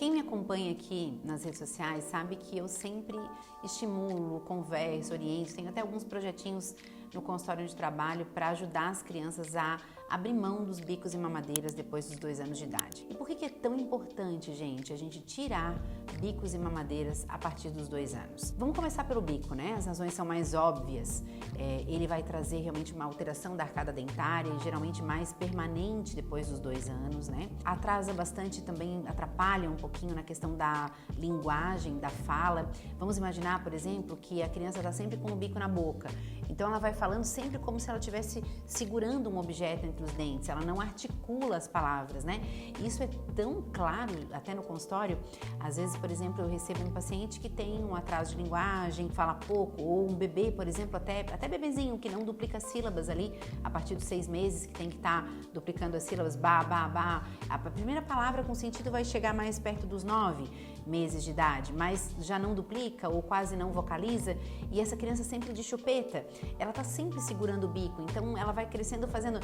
Quem me acompanha aqui nas redes sociais sabe que eu sempre estimulo, converso, oriento, tenho até alguns projetinhos no consultório de trabalho para ajudar as crianças a abrir mão dos bicos e mamadeiras depois dos 2 anos de idade. E por que é tão importante, gente, a gente tirar bicos e mamadeiras a partir dos 2 anos? Vamos começar pelo bico, né? As razões são mais óbvias. Ele vai trazer realmente uma alteração da arcada dentária, geralmente mais permanente depois dos 2 anos, né? Atrasa bastante também, atrapalha um pouquinho na questão da linguagem, da fala. Vamos imaginar, por exemplo, que a criança está sempre com o bico na boca. Então ela vai falando sempre como se ela estivesse segurando um objeto entre os dentes, ela não articula as palavras, né? Isso é tão claro até no consultório. Às vezes, por exemplo, eu recebo um paciente que tem um atraso de linguagem, fala pouco, ou um bebê, por exemplo, até bebezinho que não duplica sílabas ali, a partir dos 6 meses, que tem que estar duplicando as sílabas, ba, ba, ba. A primeira palavra com sentido vai chegar mais perto dos 9 meses de idade, mas já não duplica ou quase não vocaliza, e essa criança sempre de chupeta, ela tá sempre segurando o bico, então ela vai crescendo fazendo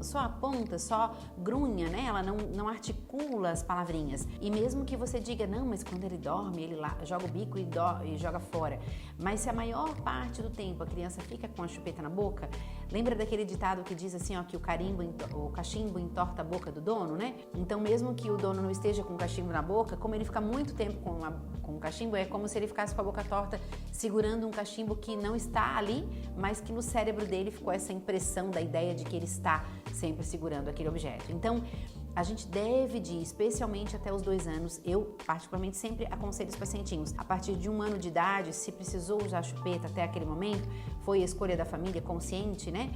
só aponta, só grunha, né? Ela não articula as palavrinhas. E mesmo que você diga, não, mas quando ele dorme, ele lá joga o bico e joga fora. Mas se a maior parte do tempo a criança fica com a chupeta na boca, lembra daquele ditado que diz assim, ó, que o cachimbo entorta a boca do dono, né? Então mesmo que o dono não esteja com o cachimbo na boca, como ele fica muito tempo com o cachimbo, é como se ele ficasse com a boca torta segurando um cachimbo que não está ali, mas que no cérebro dele ficou essa impressão da ideia de que ele está sempre segurando aquele objeto. Então, a gente deve ir, especialmente até os 2 anos, eu particularmente sempre aconselho os pacientinhos, a partir de 1 ano de idade, se precisou usar chupeta até aquele momento, foi a escolha da família consciente, né?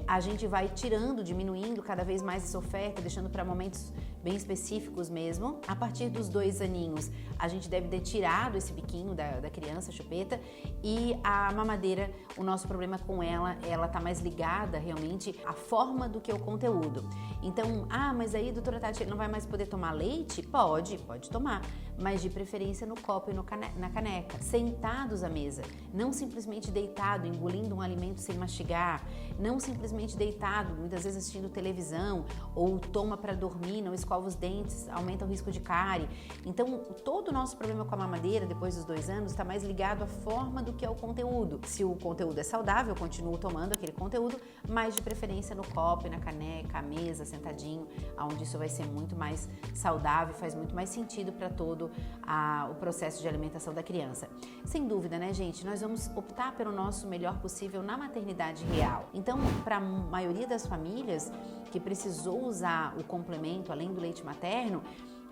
A gente vai tirando, diminuindo cada vez mais essa oferta, deixando para momentos bem específicos mesmo. A partir dos 2 aninhos, a gente deve ter tirado esse biquinho da criança, a chupeta, e a mamadeira, o nosso problema com ela tá mais ligada realmente à forma do que ao conteúdo. Então, mas aí, doutora Tati, ele não vai mais poder tomar leite? Pode tomar, mas de preferência no copo e na caneca, sentados à mesa, não simplesmente deitado, engolindo um alimento sem mastigar, não simplesmente deitado, muitas vezes assistindo televisão, ou toma para dormir, não escova os dentes, aumenta o risco de cárie. Então, todo o nosso problema com a mamadeira depois dos 2 anos está mais ligado à forma do que ao conteúdo. Se o conteúdo é saudável, eu continuo tomando aquele conteúdo, mas de preferência no copo, na caneca, à mesa, sentadinho, onde isso vai ser muito mais saudável, faz muito mais sentido para todo o processo de alimentação da criança. Sem dúvida, né, gente? Nós vamos optar pelo nosso melhor possível na maternidade real. Então, para a maioria das famílias que precisou usar o complemento além do leite materno,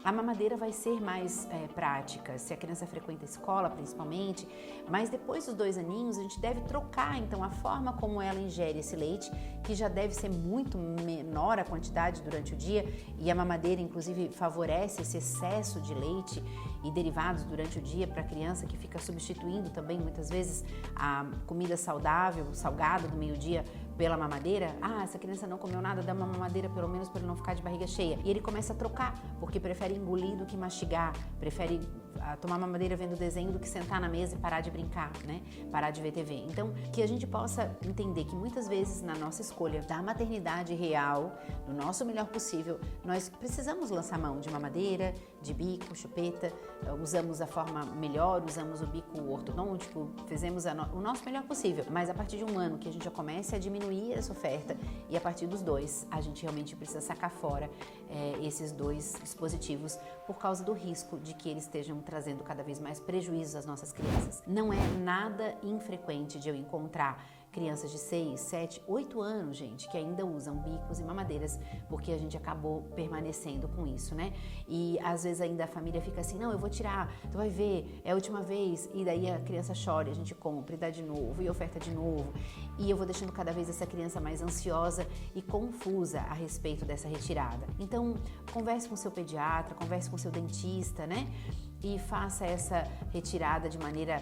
a mamadeira vai ser mais prática, se a criança frequenta a escola principalmente, mas depois dos 2 aninhos a gente deve trocar então a forma como ela ingere esse leite, que já deve ser muito menor a quantidade durante o dia, e a mamadeira inclusive favorece esse excesso de leite e derivados durante o dia para a criança, que fica substituindo também muitas vezes a comida saudável, salgada do meio-dia pela mamadeira. Essa criança não comeu nada, dá uma mamadeira pelo menos para ele não ficar de barriga cheia. E ele começa a trocar, porque prefere engolir do que mastigar, prefere tomar mamadeira vendo desenho do que sentar na mesa e parar de brincar, né? Parar de ver TV. Então, que a gente possa entender que muitas vezes na nossa escolha da maternidade real, no nosso melhor possível, nós precisamos lançar mão de mamadeira, de bico, chupeta, usamos a forma melhor, usamos o bico ortodôntico, fizemos o nosso melhor possível. Mas a partir de 1 ano que a gente já comece a diminuir essa oferta, e a partir dos 2 a gente realmente precisa sacar fora esses 2 dispositivos por causa do risco de que eles estejam trazendo cada vez mais prejuízos às nossas crianças. Não é nada infrequente de eu encontrar crianças de 6, 7, 8 anos, gente, que ainda usam bicos e mamadeiras, porque a gente acabou permanecendo com isso, né? E às vezes ainda a família fica assim, não, eu vou tirar, tu vai ver, é a última vez, e daí a criança chora, a gente compra e dá de novo, e oferta de novo, e eu vou deixando cada vez essa criança mais ansiosa e confusa a respeito dessa retirada. Então, converse com seu pediatra, converse com seu dentista, né? E faça essa retirada de maneira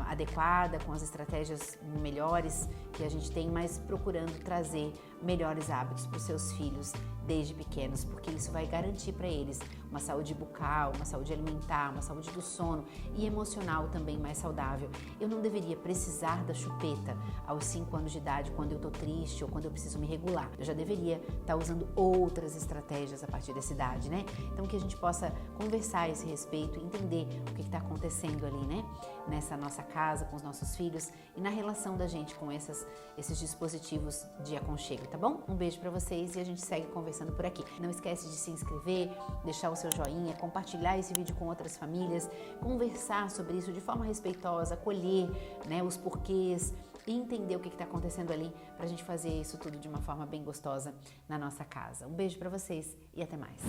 adequada, com as estratégias melhores que a gente tem, mas procurando trazer melhores hábitos para os seus filhos desde pequenos, porque isso vai garantir para eles uma saúde bucal, uma saúde alimentar, uma saúde do sono e emocional também mais saudável. Eu não deveria precisar da chupeta aos 5 anos de idade quando eu tô triste ou quando eu preciso me regular. Eu já deveria estar usando outras estratégias a partir dessa idade, né? Então que a gente possa conversar a esse respeito, entender o que está acontecendo ali, né? Nessa nossa casa, com os nossos filhos e na relação da gente com esses dispositivos de aconchego, tá bom? Um beijo pra vocês e a gente segue conversando por aqui. Não esquece de se inscrever, deixar o seu joinha, compartilhar esse vídeo com outras famílias, conversar sobre isso de forma respeitosa, acolher, né, os porquês e entender o que está acontecendo ali pra gente fazer isso tudo de uma forma bem gostosa na nossa casa. Um beijo pra vocês e até mais.